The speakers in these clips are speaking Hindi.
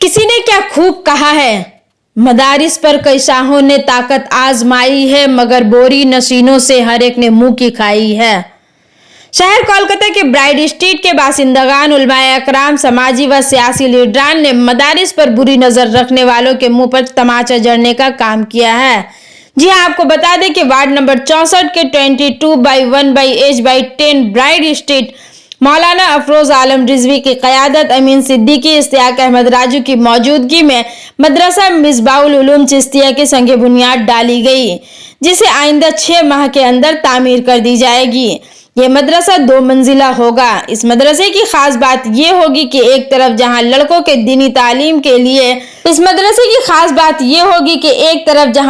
किसी ने क्या खूब कहा है, मदारिस पर कई शाहों ने ताकत आजमाई है, मगर बोरी नशीनों से हर एक ने मुंह की खाई है। शहर कोलकाता के ब्राइड स्ट्रीट के बासिंदगान, उलमाए अकराम, समाजी व सियासी लीडरान ने मदारिस पर बुरी नजर रखने वालों के मुंह पर तमाचा जड़ने का काम किया है। जी हाँ, आपको बता दें कि वार्ड नंबर 64 के 22/1/H/10 ब्राइड स्ट्रीट मौलाना अफरोज आलम रिजवी की क़यादत, अमीन सिद्दीकी, इश्तियाक अहमद राजू की मौजूदगी में मदरसा मिसबाउल उलूम चिश्तिया की संग बुनियाद डाली गई, जिसे आइंदा 6 माह के अंदर तामीर कर दी जाएगी। ये मदरसा 2 मंजिला होगा। इस मदरसे की खास बात ये होगी कि एक तरफ जहां लड़कों के दीनी तालीम के लिए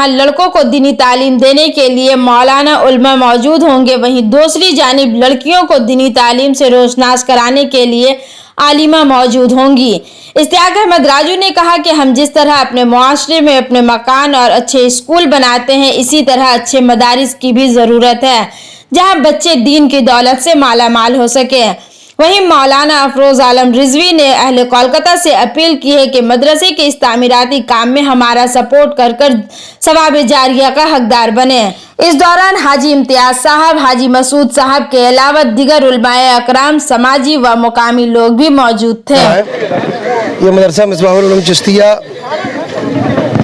लड़कों को दीनी तालीम देने के लिए मौलाना उलमा मौजूद होंगे, वहीं दूसरी जानिब लड़कियों को दीनी तालीम से रोशनास कराने के लिए आलिमा मौजूद होंगी। इश्तियाक अहमद राजू ने कहा कि हम जिस तरह अपने मुआशरे में अपने मकान और अच्छे स्कूल बनाते हैं, इसी तरह अच्छे मदारिस की भी ज़रूरत है, जहां बच्चे दीन की दौलत से माला माल हो सके। वहीं मौलाना अफरोज आलम रिजवी ने अहले कोलकाता से अपील की है कि मदरसे के इस तामीराती काम में हमारा सपोर्ट कर सवाब जारिया का हकदार बने। इस दौरान हाजी इम्तियाज साहब, हाजी मसूद साहब के अलावा दिगर उलमाए अकराम, समाजी व मुकामी लोग भी मौजूद थे। ये मदरसा मिसबाहुल उलूम चिश्तिया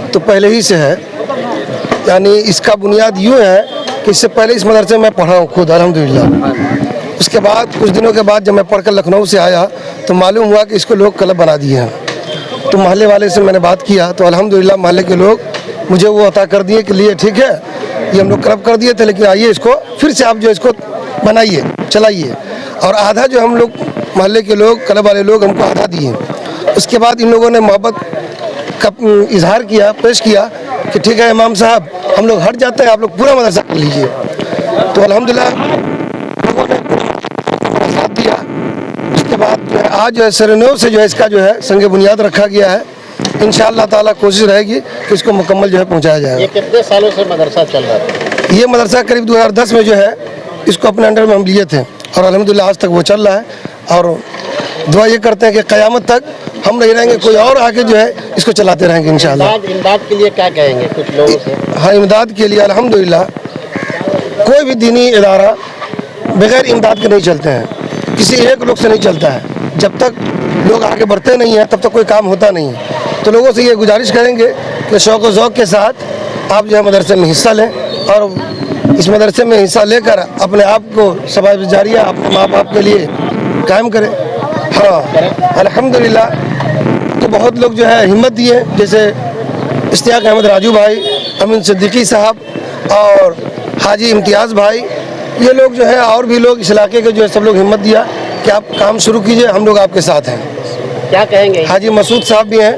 तो पहले ही से है, यानी इसका बुनियाद यूँ है कि इससे पहले इस मदरसे में पढ़ा हूँ खुद, अल्हम्दुलिल्लाह। उसके बाद कुछ दिनों के बाद जब मैं पढ़कर लखनऊ से आया तो मालूम हुआ कि इसको लोग क्लब बना दिए हैं। तो मोहल्ले वाले से मैंने बात किया तो अल्हम्दुलिल्लाह मोहल्ले के लोग मुझे वो अता कर दिए कि लिए ठीक है, ये हम लोग क्लब कर दिए थे, लेकिन आइए इसको फिर से आप जो इसको बनाइए, चलाइए। और आधा जो हम लोग मोहल्ले के लोग, क्लब वाले लोग हमको आधा दिए। उसके बाद इन लोगों ने मोहब्बत का इजहार किया, पेश किया कि ठीक है इमाम साहब, हम लोग हट जाते हैं, आप लोग पूरा मदरसा कर लीजिए। तो अल्हम्दुलिल्लाह लोगों ने साथ दिया। उसके बाद जो है आज जो है सरनों से जो है इसका जो है संग बुनियाद रखा गया है। इंशाअल्लाह ताला कोशिश रहेगी कि इसको मुकम्मल जो है पहुंचाया जाएगा। ये कितने सालों से मदरसा चल रहा है? ये मदरसा करीब 2010 में जो है इसको अपने अंडर में हम लिए थे और अल्हम्दुलिल्लाह आज तक वो चल रहा है। और दुआ ये करते हैं कि क़यामत तक हम नहीं रहेंगे, कोई और आके जो है इसको चलाते रहेंगे इंशाअल्लाह। इमदाद के लिए क्या कहेंगे कुछ लोगों से? हाँ, इमदाद के लिए अल्हम्दुलिल्लाह कोई भी दीनी इदारा बगैर इमदाद के नहीं चलते हैं, किसी एक लोग से नहीं चलता है। जब तक लोग आगे बढ़ते नहीं हैं तब तक कोई काम होता नहीं है। तो लोगों से ये गुजारिश करेंगे कि शौक़ ज़ौक़ के साथ आप जो है मदरसे में हिस्सा लें और इस मदरसे में हिस्सा लेकर अपने आप को सवाब जारिया अपने माँ बाप के लिए कायम करें। हाँ, अल्हम्दुलिल्लाह तो बहुत लोग जो है हिम्मत दिए, जैसे इश्तियाक अहमद राजू भाई, अमीन सिद्दीकी साहब और हाजी इम्तियाज़ भाई, ये लोग जो है और भी लोग इस इलाके के जो है सब लोग हिम्मत दिया कि आप काम शुरू कीजिए, हम लोग आपके साथ हैं। क्या कहेंगे? हाजी मसूद साहब भी हैं,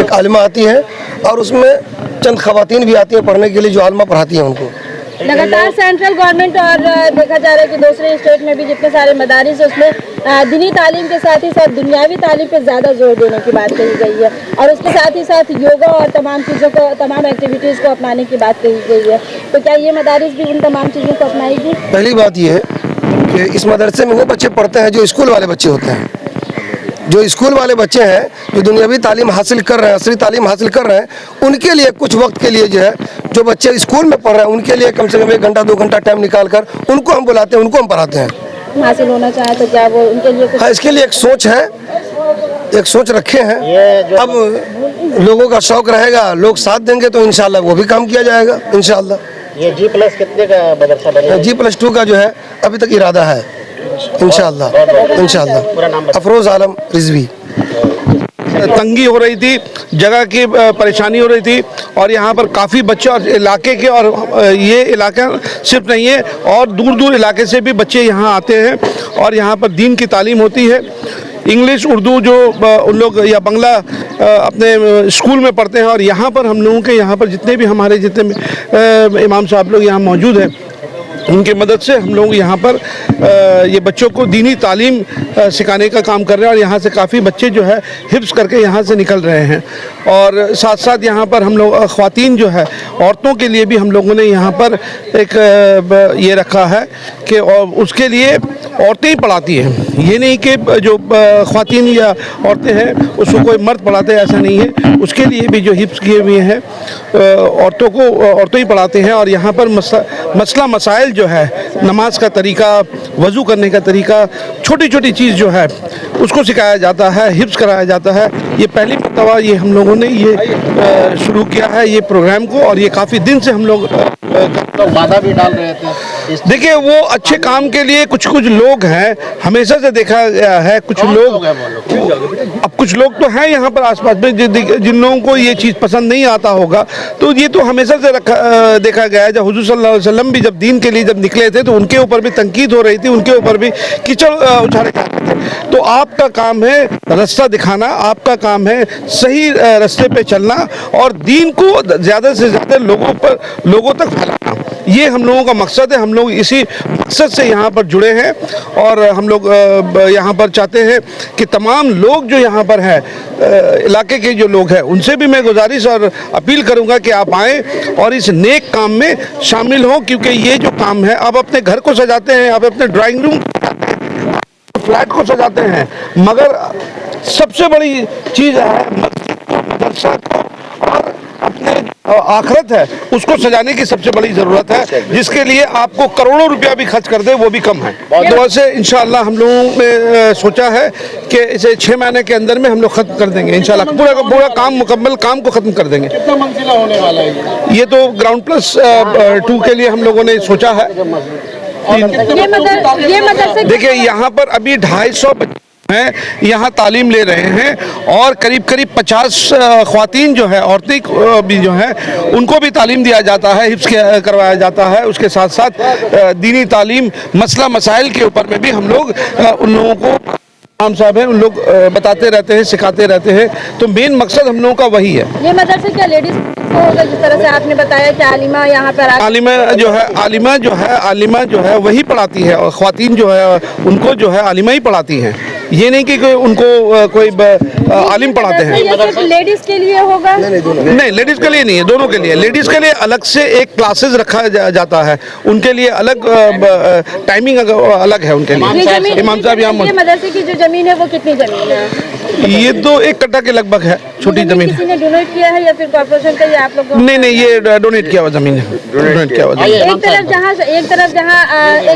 एक आलिमा आती हैं और उसमें चंद खवातीन भी आती हैं पढ़ने के लिए, जो आलिमा पढ़ाती हैं उनको। लगातार सेंट्रल गवर्नमेंट और देखा जा रहा है कि दूसरे स्टेट में भी जितने सारे मदारिस है उसमें दीनी तालीम के साथ ही साथ दुनियावी तालीम पे ज़्यादा जोर देने की बात कही गई है और उसके साथ ही साथ योगा और तमाम चीज़ों को, तमाम एक्टिविटीज़ को अपनाने की बात कही गई है। तो क्या ये मदारिस भी उन तमाम चीज़ों को अपनाएगी? पहली बात ये है कि इस मदरसे में वो बच्चे पढ़ते हैं जो स्कूल वाले बच्चे होते हैं। जो स्कूल वाले बच्चे हैं जो दुनियावी तालीम हासिल कर रहे हैं, असली तालीम हासिल कर रहे हैं, उनके लिए कुछ वक्त के लिए जो है जो बच्चे स्कूल में पढ़ रहे हैं उनके लिए कम से कम 1 घंटा 2 घंटा टाइम निकाल कर उनको हम बुलाते हैं, उनको हम पढ़ाते हैं। हासिल होना चाहे तो क्या वो उनके लिए कुछ? हाँ, इसके लिए एक सोच है, एक सोच रखे हैं। अब लोगों का शौक रहेगा, लोग साथ देंगे तो इंशाल्लाह वो भी काम किया जाएगा इंशाल्लाह। ये G+ कितने का मदरसा बनेगा? G+2 का जो है अभी तक इरादा है इंशाल्लाह। अफरोज आलम रिजवी। तंगी हो रही थी, जगह की परेशानी हो रही थी और यहाँ पर काफ़ी बच्चे और इलाके के, और ये इलाका सिर्फ नहीं है और दूर दूर इलाके से भी बच्चे यहाँ आते हैं और यहाँ पर दीन की तालीम होती है। इंग्लिश, उर्दू जो उन लोग या बंगला अपने स्कूल में पढ़ते हैं और यहाँ पर हम लोगों के यहाँ पर जितने भी हमारे जितने इमाम साहब लोग यहाँ मौजूद हैं उनकी मदद से हम लोग यहाँ पर ये बच्चों को दीनी तालीम सिखाने का काम कर रहे हैं और यहाँ से काफ़ी बच्चे जो है हिफ्ज़ करके यहाँ से निकल रहे हैं। और साथ साथ यहाँ पर हम लोग ख़वातीन जो है औरतों के लिए भी हम लोगों ने यहाँ पर एक ये रखा है कि और उसके लिए औरतें ही पढ़ाती हैं। ये नहीं कि जो ख़वातीन या औरतें हैं उसको कोई मर्द पढ़ाते हैं, ऐसा नहीं है। उसके लिए भी जो हिफ्ज़ किए हुए हैं औरतें ही पढ़ाते हैं। और यहाँ पर मसला मसाइल जो है, नमाज का तरीका, वज़ू करने का तरीका, छोटी छोटी चीज़ जो है उसको सिखाया जाता है, हिफ्ज़ कराया जाता है। ये पहली मरतबा ये हम लोगों ने ये शुरू किया है ये प्रोग्राम को, और ये काफ़ी दिन से हम लोग तो बाधा भी डाल रहे थे। देखिए वो अच्छे काम के लिए कुछ लोग हैं, हमेशा से देखा गया है। कुछ लोग, अब कुछ लोग तो हैं यहाँ पर आसपास में जिन लोगों को ये चीज़ पसंद नहीं आता होगा, तो ये तो हमेशा से देखा गया है। जब हुजूर सल्लल्लाहु अलैहि वसल्लम भी जब दीन के लिए जब निकले थे तो उनके ऊपर भी तनकीद हो रही थी, उनके ऊपर भी कीचड़ उछाले जाते थे। तो आपका काम है रास्ता दिखाना, आपका काम है सही रास्ते पे चलना और दीन को ज़्यादा से ज़्यादा लोगों तक फैलाना। ये हम लोगों का मकसद है। हम लोग इसी मकसद से यहाँ पर जुड़े हैं और हम लोग यहाँ पर चाहते हैं कि तमाम लोग जो यहाँ पर हैं, इलाके के जो लोग हैं, उनसे भी मैं गुजारिश और अपील करूँगा कि आप आएँ और इस नेक काम में शामिल हों। क्योंकि ये जो काम है, आप अपने घर को सजाते हैं, आप अपने ड्राइंग रूम फ्लैट को सजाते हैं, मगर सबसे बड़ी चीज़ है मस्जिद को, मदरसा को और अपने आखिरत है उसको सजाने की सबसे बड़ी ज़रूरत है, जिसके लिए आपको करोड़ों रुपया भी खर्च कर दे वो भी कम है। दुआ से इंशाअल्लाह हम लोगों ने सोचा है कि इसे 6 महीने के अंदर में हम लोग ख़त्म कर देंगे इंशाअल्लाह। पूरा काम मुकम्मल काम को ख़त्म कर देंगे। कितना मंजिला होने वाला है ये तो ग्राउंड प्लस 2 के लिए हम लोगों ने सोचा है। ये मदरसे देखिए यहाँ पर अभी 250 बच्चे हैं, यहाँ तालीम ले रहे हैं और करीब 50 ख़वातीन जो है, औरतें भी जो हैं, उनको भी तालीम दिया जाता है, हिफ्ज़ करवाया जाता है। उसके साथ साथ दीनी तालीम, मसला मसाइल के ऊपर में भी हम लोग उन लोगों को, इमाम साहब हैं, उन लोग बताते रहते हैं, सिखाते रहते हैं। तो मेन मकसद हम लोगों का वही है। ये मदरसे क्या लेडीज होगा, जिस तरह से आपने बताया कि आलिमा यहाँ पर आलिमा जो है वही पढ़ाती है और ख़वातीन जो है उनको जो है आलिमा ही पढ़ाती हैं। ये नहीं कि उनको कोई आलिम पढ़ाते हैं। लेडीज के लिए होगा? नहीं, लेडीज के लिए नहीं है, दोनों के लिए। लेडीज के लिए अलग से एक क्लासेस रखा जाता है, उनके लिए अलग टाइमिंग अलग है उनके लिए। इमाम साहब यहाँ मदरसे की जो जमीन है वो कितनी जमीन है? ये तो 1 कट्ठा के लगभग है, छोटी जमीन है। किसी ने डोनेट किया है या फिर कॉर्पोरेशन का, या आप लोग? नहीं, ये डोनेट किया हुआ जमीन है, डोनेट किया हुआ जमीन। एक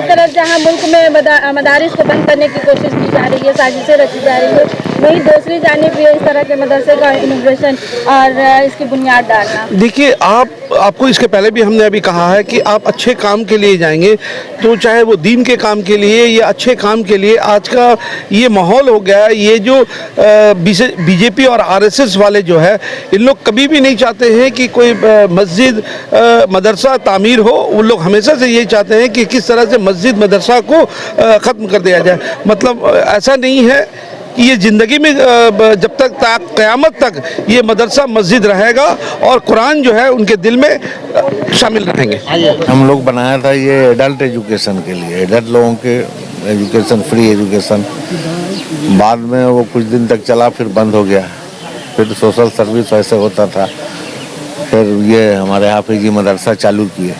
तरफ जहाँ मुल्क में मदारिस को बंद करने की कोशिश की जा रही है, साजिशें रची जा रही है, वहीं दूसरी जानिब इस तरह के मदरसे का इनोग्रेशन और इसकी बुनियाद डालना। देखिए आपको इसके पहले भी हमने अभी कहा है कि आप अच्छे काम के लिए जाएंगे तो चाहे वो दीन के काम के लिए या अच्छे काम के लिए, आज का ये माहौल हो गया है, ये जो बीजेपी और आरएसएस वाले जो है, इन लोग कभी भी नहीं चाहते हैं कि कोई मस्जिद मदरसा तामीर हो। उन लोग हमेशा से यही चाहते हैं कि किस तरह से मस्जिद मदरसा को ख़त्म कर दिया जाए। मतलब ऐसा नहीं है कि ये ज़िंदगी में जब तक क़यामत तक ये मदरसा मस्जिद रहेगा और कुरान जो है उनके दिल में शामिल रहेंगे। हम लोग बनाया था ये एडल्ट एजुकेशन के लिए, एडल्ट लोगों के एजुकेशन, फ्री एजुकेशन। बाद में वो कुछ दिन तक चला, फिर बंद हो गया। फिर सोशल सर्विस ऐसे होता था। फिर ये हमारे हाफिजी मदरसा चालू किए।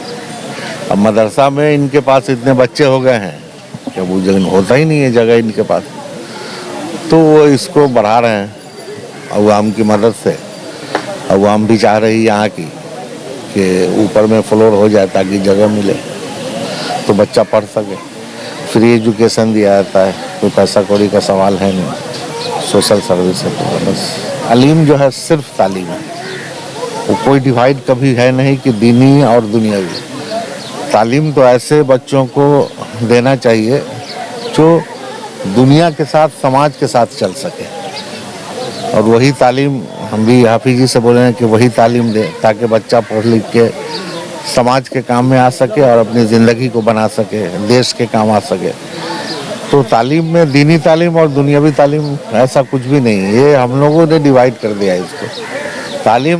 अब मदरसा में इनके पास इतने बच्चे हो गए हैं कि वो जगह होता ही नहीं है, जगह इनके पास, तो वो इसको बढ़ा रहे हैं अवाम की मदद से। अवाम भी चाह रही यहाँ की कि ऊपर में फ्लोर हो जाए ताकि जगह मिले तो बच्चा पढ़ सके। फ्री एजुकेशन दिया जाता है, कोई पैसा कौड़ी का सवाल है नहीं, सोशल सर्विस है। तो बस तालीम जो है सिर्फ तालीम है, वो कोई डिवाइड कभी है नहीं कि दीनी और दुनियावी। तालीम तो ऐसे बच्चों को देना चाहिए जो दुनिया के साथ, समाज के साथ चल सके। और वही तालीम हम भी हाफिजी से बोले हैं कि वही तालीम दे ताकि बच्चा पढ़ लिख के समाज के काम में आ सके और अपनी ज़िंदगी को बना सके, देश के काम आ सके। तो तालीम में दीनी तालीम और दुनियावी तालीम ऐसा कुछ भी नहीं है, ये हम लोगों ने डिवाइड कर दिया इसको। तालीम